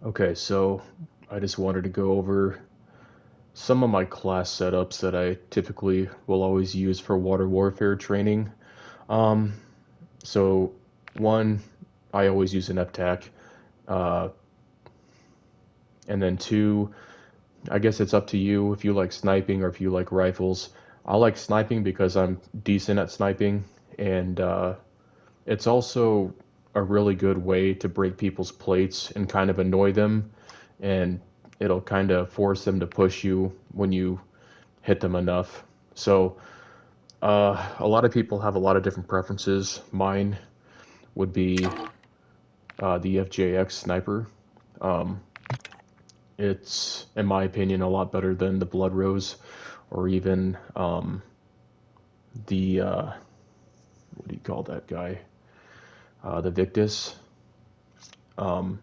Okay, so I just wanted to go over some of my class setups that I typically will always use for water warfare training. Um, so one, I always use an FTAC, uh, and then two, I guess it's up to you if you like sniping or if you like rifles. I like sniping because I'm decent at sniping, and it's also a really good way to break people's plates and kind of annoy them, and it'll kind of force them to push you when you hit them enough. So, a lot of people have a lot of different preferences. Mine would be the FJX sniper. Um, it's, in my opinion, a lot better than the Blood Rose or even the what do you call that guy? The Victus. Um,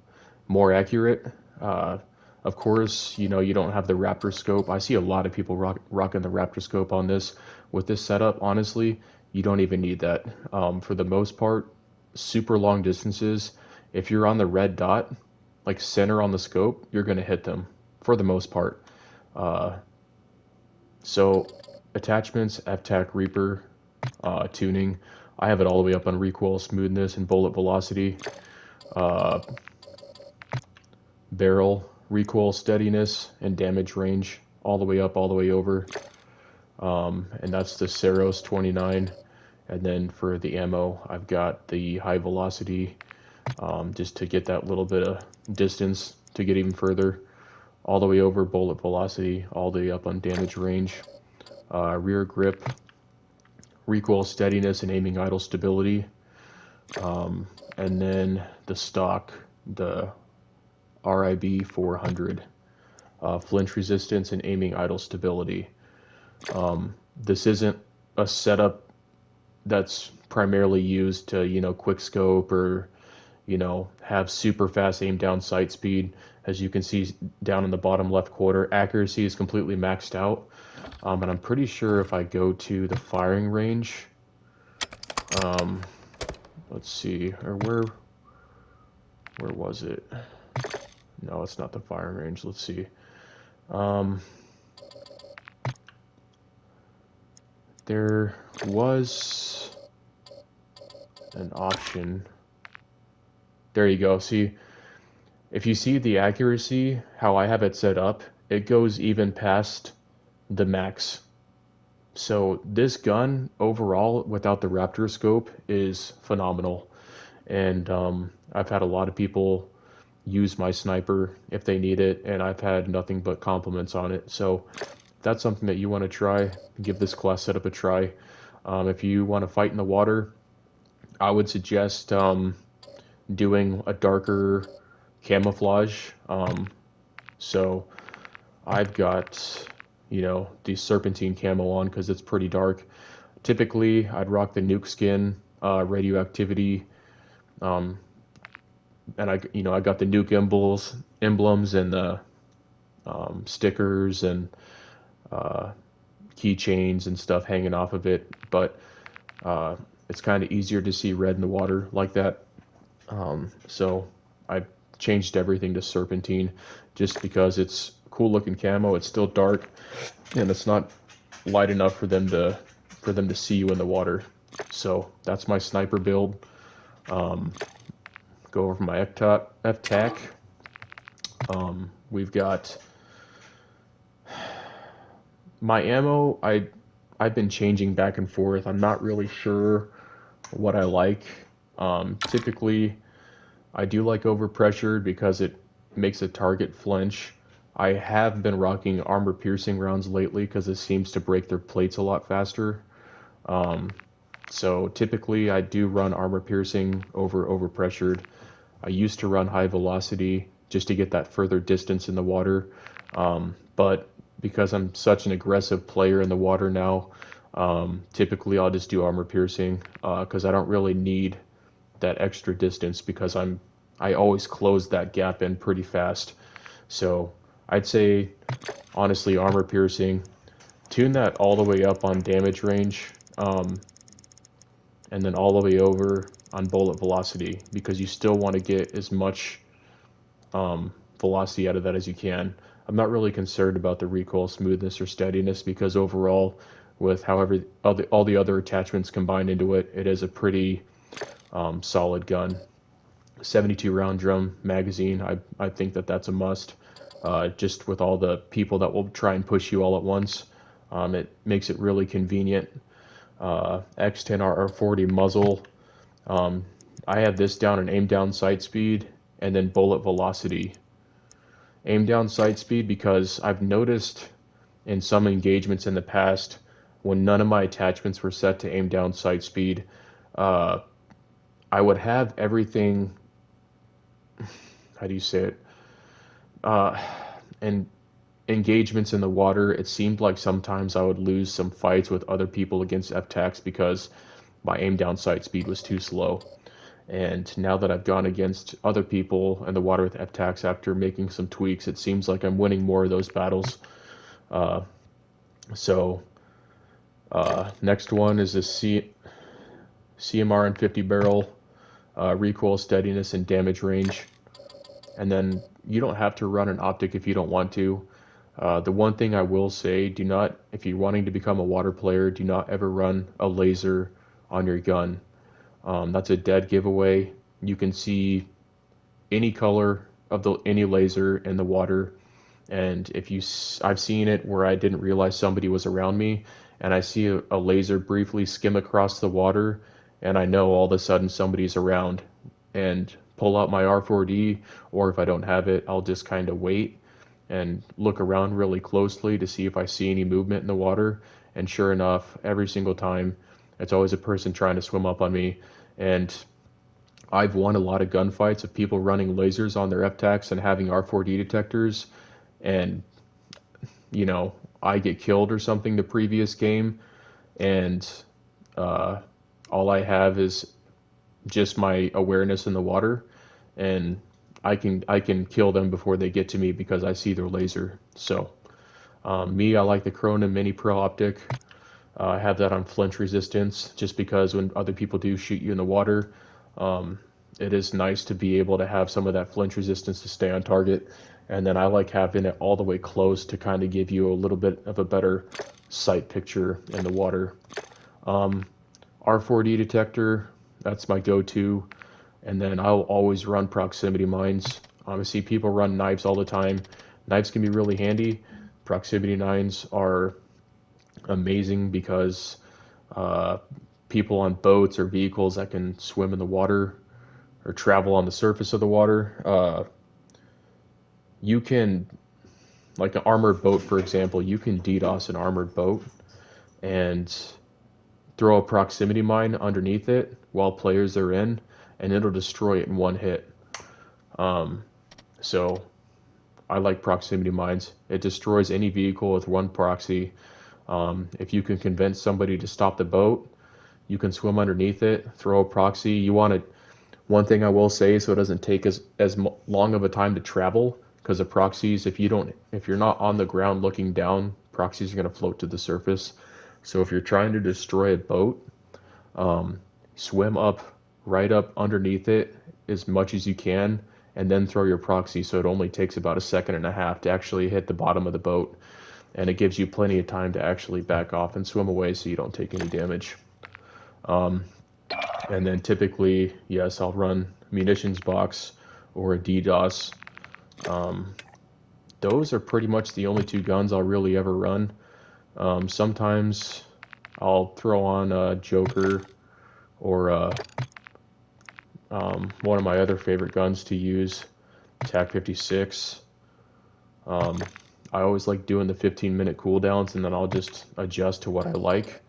More accurate. Uh, of course, you don't have the Raptor scope. I see a lot of people rocking the Raptor scope on this. With this setup, honestly, you don't even need that. For the most part, super long distances, if you're on the red dot, like center on the scope, you're going to hit them for the most part. Uh, so, attachments, FTAC, Reaper, tuning, I have it all the way up on recoil, smoothness, and bullet velocity. Uh, Barrel, recoil steadiness, and damage range all the way up, all the way over. And that's the Ceros 29. And then for the ammo, I've got the high velocity, just to get that little bit of distance to get even further. All the way over, bullet velocity, all the way up on damage range. Rear grip, recoil steadiness, and aiming idle stability. And then the stock, the RIB 400. Flinch resistance, and aiming idle stability. This isn't a setup that's primarily used to, quick scope or, have super fast aim down sight speed. As you can see down in the bottom left quarter, accuracy is completely maxed out. And I'm pretty sure if I go to the firing range, um, let's see, or where was it? No, it's not the firing range. Let's see. Um, there was an option. There you go. See, if you see the accuracy, how I have it set up, it goes even past the max. So this gun overall, without the Raptor scope, is phenomenal. And I've had a lot of people use my sniper if they need it, and I've had nothing but compliments on it. So if that's something that you want to try, give this class setup a try. If you want to fight in the water, I would suggest doing a darker camouflage. So I've got, the serpentine camo on because it's pretty dark. Typically, I'd rock the nuke skin, radioactivity, um, and I got the nuke emblems, and the stickers and uh, keychains and stuff hanging off of it. But uh, it's kind of easier to see red in the water like that. So I changed everything to serpentine just because it's cool looking camo. It's still dark and it's not light enough for them to see you in the water. So that's my sniper build. Um, Go over my FTAC. We've got my ammo. I've been changing back and forth. I'm not really sure what I like. Typically, I do like overpressured because it makes a target flinch. I have been rocking armor piercing rounds lately because it seems to break their plates a lot faster. Um, so typically I do run armor piercing over overpressured. I used to run high velocity just to get that further distance in the water. But because I'm such an aggressive player in the water now, typically I'll just do armor piercing because I don't really need that extra distance because I always close that gap in pretty fast. So I'd say honestly armor piercing, tune that all the way up on damage range, and then all the way over on bullet velocity because you still want to get as much velocity out of that as you can. I'm not really concerned about the recoil smoothness or steadiness because overall, with however all the other attachments combined into it, it is a pretty solid gun. 72 round drum magazine, I think that that's a must. Just with all the people that will try and push you all at once, it makes it really convenient. X10 RR40 muzzle. Um, I have this down in aim down sight speed and then bullet velocity. Aim down sight speed because I've noticed in some engagements in the past when none of my attachments were set to aim down sight speed, uh, I would have everything. How do you say it? Uh, and engagements in the water, it seemed like sometimes I would lose some fights with other people against FTACs because my aim down sight speed was too slow. And now that I've gone against other people in the water with FTACs after making some tweaks, it seems like I'm winning more of those battles. Uh, so next one is this CMR and 50 barrel, recoil steadiness and damage range. And then you don't have to run an optic if you don't want to. The one thing I will say, do not, if you're wanting to become a water player, do not ever run a laser on your gun. That's a dead giveaway. You can see any color of any laser in the water, and I've seen it where I didn't realize somebody was around me, and I see a laser briefly skim across the water, and I know all of a sudden somebody's around, and pull out my R4D, or if I don't have it, I'll just kind of wait and look around really closely to see if I see any movement in the water. And sure enough, every single time, it's always a person trying to swim up on me. And I've won a lot of gunfights of people running lasers on their FTACs and having R4D detectors. And, you know, I get killed or something the previous game. And uh, all I have is just my awareness in the water. And I can kill them before they get to me because I see their laser. So me, I like the Corona Mini Pro Optic. I have that on flinch resistance just because when other people do shoot you in the water, um, it is nice to be able to have some of that flinch resistance to stay on target. And then I like having it all the way close to kind of give you a little bit of a better sight picture in the water. Um, R4D detector, that's my go-to. And then I'll always run proximity mines. I see people run knives all the time. Knives can be really handy. Proximity mines are amazing because uh, people on boats or vehicles that can swim in the water or travel on the surface of the water, you can, like an armored boat, for example, you can DDoS an armored boat and throw a proximity mine underneath it while players are in, and it'll destroy it in one hit. Um, so I like proximity mines. It destroys any vehicle with one proxy. If you can convince somebody to stop the boat, you can swim underneath it, throw a proxy. You want it. One thing I will say, so it doesn't take as long of a time to travel, because the proxies, if you're not on the ground looking down, proxies are going to float to the surface. So if you're trying to destroy a boat, um, swim right up underneath it as much as you can, and then throw your proxy. So it only takes about a second and a half to actually hit the bottom of the boat, and it gives you plenty of time to actually back off and swim away so you don't take any damage. Um, and then typically, yes, I'll run munitions box or a DDoS. Um, those are pretty much the only two guns I'll really ever run. Sometimes I'll throw on a Joker or one of my other favorite guns to use, TAC 56. Um, I always like doing the 15-minute cooldowns, and then I'll just adjust to what I like.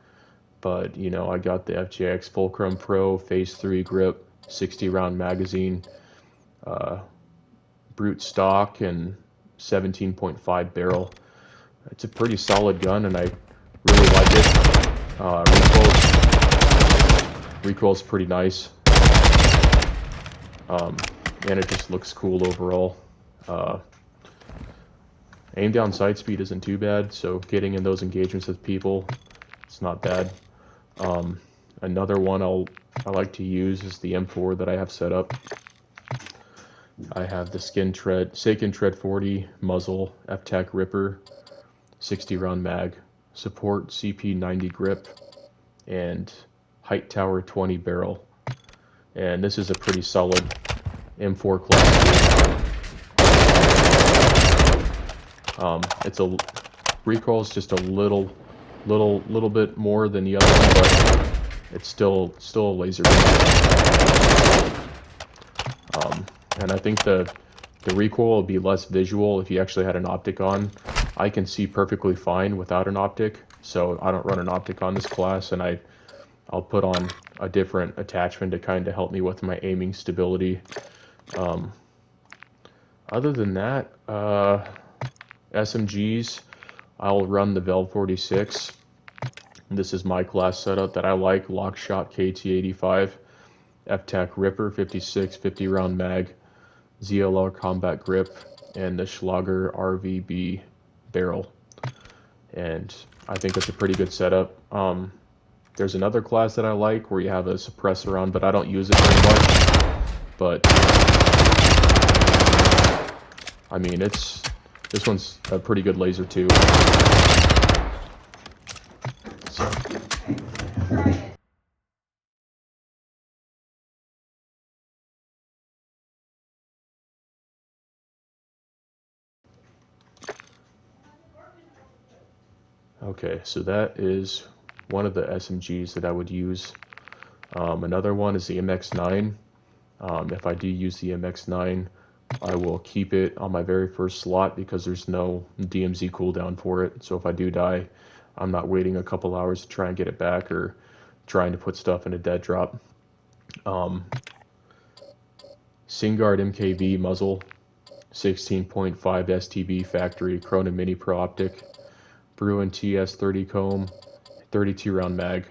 But, you know, I got the FJX Fulcrum Pro Phase 3 grip, 60 round magazine, uh, brute stock, and 17.5 barrel. It's a pretty solid gun, and I really like it. Recoil's pretty nice, um, and it just looks cool overall. Uh, Aim down sight speed isn't too bad, so getting in those engagements with people, it's not bad. Um, Another one I like to use is the M4 that I have set up. I have the Seiken Tread 40 muzzle, F-Tac Ripper, 60 round mag, support CP 90 grip, and height tower 20 barrel. And this is a pretty solid M4 class. It's a recoil is just a little bit more than the other one, but it's still a laser. And I think the recoil will be less visual if you actually had an optic on. I can see perfectly fine without an optic, so I don't run an optic on this class, and I'll put on a different attachment to kind of help me with my aiming stability. Other than that, SMGs, I'll run the Vel 46. This is my class setup that I like: Lockshot KT85, F-Tac Ripper 56 50 round mag, ZLR combat grip, and the Schlager RVB barrel. And I think it's a pretty good setup. There's another class that I like where you have a suppressor on, but I don't use it very much. But I mean, this one's a pretty good laser too. So. Okay, so that is one of the SMGs that I would use. Another one is the MX9. If I do use the MX9, I will keep it on my very first slot because there's no DMZ cooldown for it. So if I do die, I'm not waiting a couple hours to try and get it back or trying to put stuff in a dead drop. Singard MKV muzzle, 16.5 STB factory Cronin Mini Pro optic, Bruin TS30 comb, 32 round mag.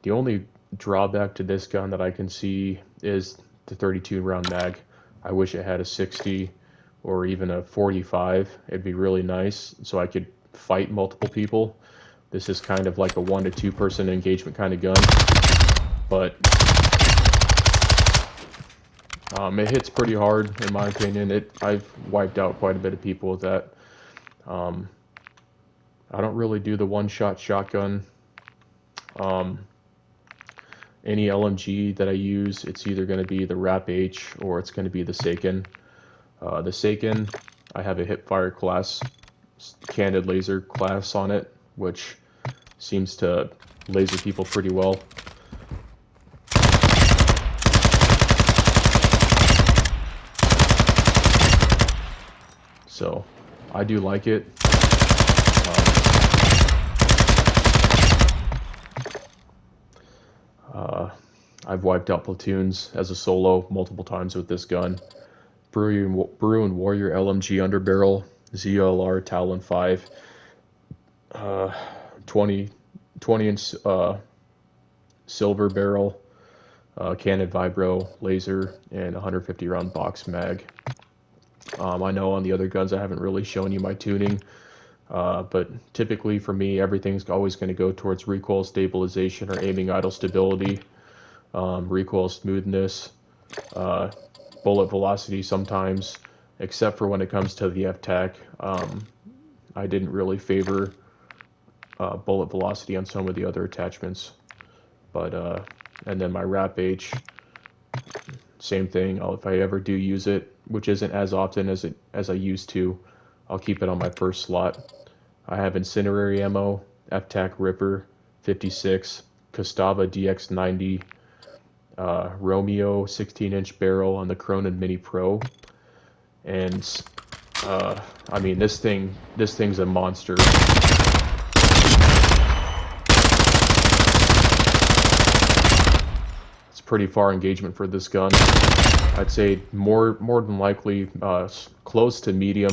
The only drawback to this gun that I can see is the 32 round mag. I wish it had a 60 or even a 45. It'd be really nice so I could fight multiple people. This is kind of like a 1 to 2 person engagement kind of gun, but it hits pretty hard in my opinion. I've wiped out quite a bit of people with that. I don't really do the one-shot shotgun. Any LMG that I use, it's either going to be the Rap H or it's going to be the Seiken. The Seiken, I have a hipfire class, candid laser class on it, which seems to laser people pretty well. So I do like it. I've wiped out platoons as a solo multiple times with this gun. Bruin Warrior LMG underbarrel, ZLR Talon 5, 20 inch silver barrel, Canon Vibro laser, and 150 round box mag. I know on the other guns I haven't really shown you my tuning, but typically for me everything's always going to go towards recoil stabilization or aiming idle stability, recoil smoothness, bullet velocity sometimes, except for when it comes to the F-Tac. I didn't really favor bullet velocity on some of the other attachments, but and then my Rap H, same thing. If I ever do use it, which isn't as often as I used to, I'll keep it on my first slot. I have incendiary ammo, F-Tac Ripper 56, Costava DX90, Romeo 16-inch barrel on the Cronin Mini Pro, and I mean this thing's a monster. It's pretty far engagement for this gun. I'd say more than likely close to medium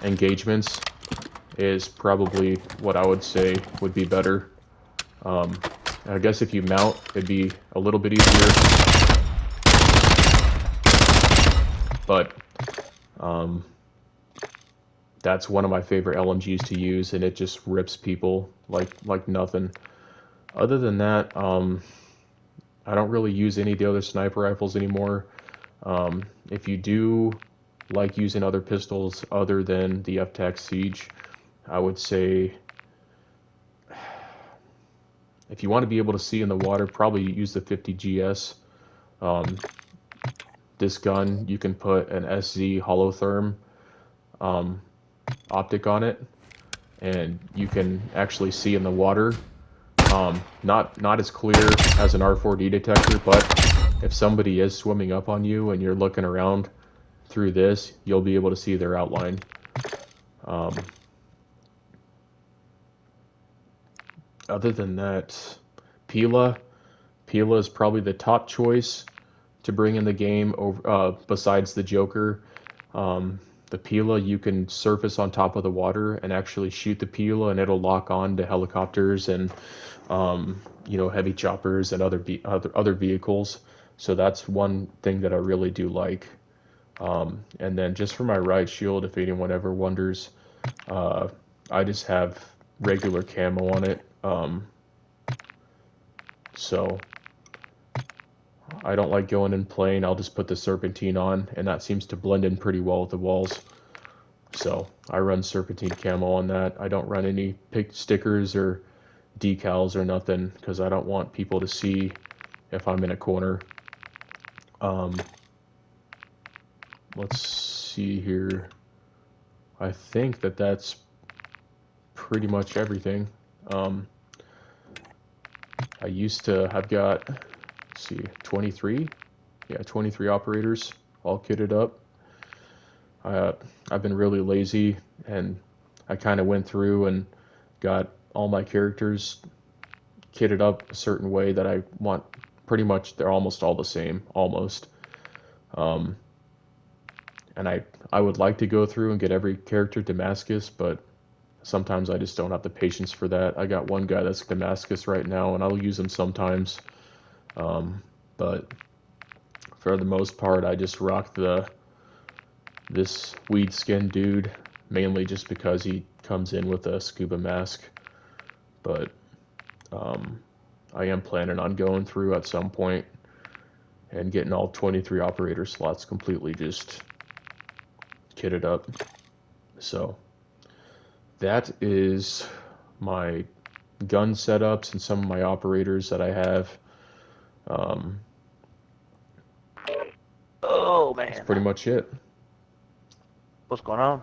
engagements is probably what I would say would be better. I guess if you mount, it'd be a little bit easier. But that's one of my favorite LMGs to use, and it just rips people like nothing. Other than that, I don't really use any of the other sniper rifles anymore. If you do like using other pistols other than the F-Tac Siege, I would say if you want to be able to see in the water, probably use the 50 GS. Um, this gun, you can put an SZ holotherm um, optic on it, and you can actually see in the water. Not as clear as an R4D detector, but if somebody is swimming up on you and you're looking around through this, you'll be able to see their outline. Other than that, Pila. Pila is probably the top choice to bring in the game over, besides the Joker. Um, the Pila, you can surface on top of the water and actually shoot the Pila, and it'll lock on to helicopters and heavy choppers and other vehicles. So that's one thing that I really do like. And then just for my right shield, if anyone ever wonders, uh, I just have regular camo on it. So I don't like going in plain. I'll just put the serpentine on, and that seems to blend in pretty well with the walls. So I run serpentine camo on that. I don't run any pick stickers or decals or nothing because I don't want people to see if I'm in a corner. Um, let's see here. I think that that's pretty much everything. Um, I've got, let's see, 23? Yeah, 23 operators all kitted up. Uh, I've been really lazy, and I kind of went through and got all my characters kitted up a certain way that I want. Pretty much, they're almost all the same, almost. Um, and I would like to go through and get every character Damascus, but sometimes I just don't have the patience for that. I got one guy that's Damascus right now, and I'll use him sometimes. But for the most part, I just rock this weed skin dude, mainly just because he comes in with a scuba mask. But um, I am planning on going through at some point and getting all 23 operator slots completely just kitted up. So that is my gun setups and some of my operators that I have. Um, Oh that's man, pretty much it. what's going on?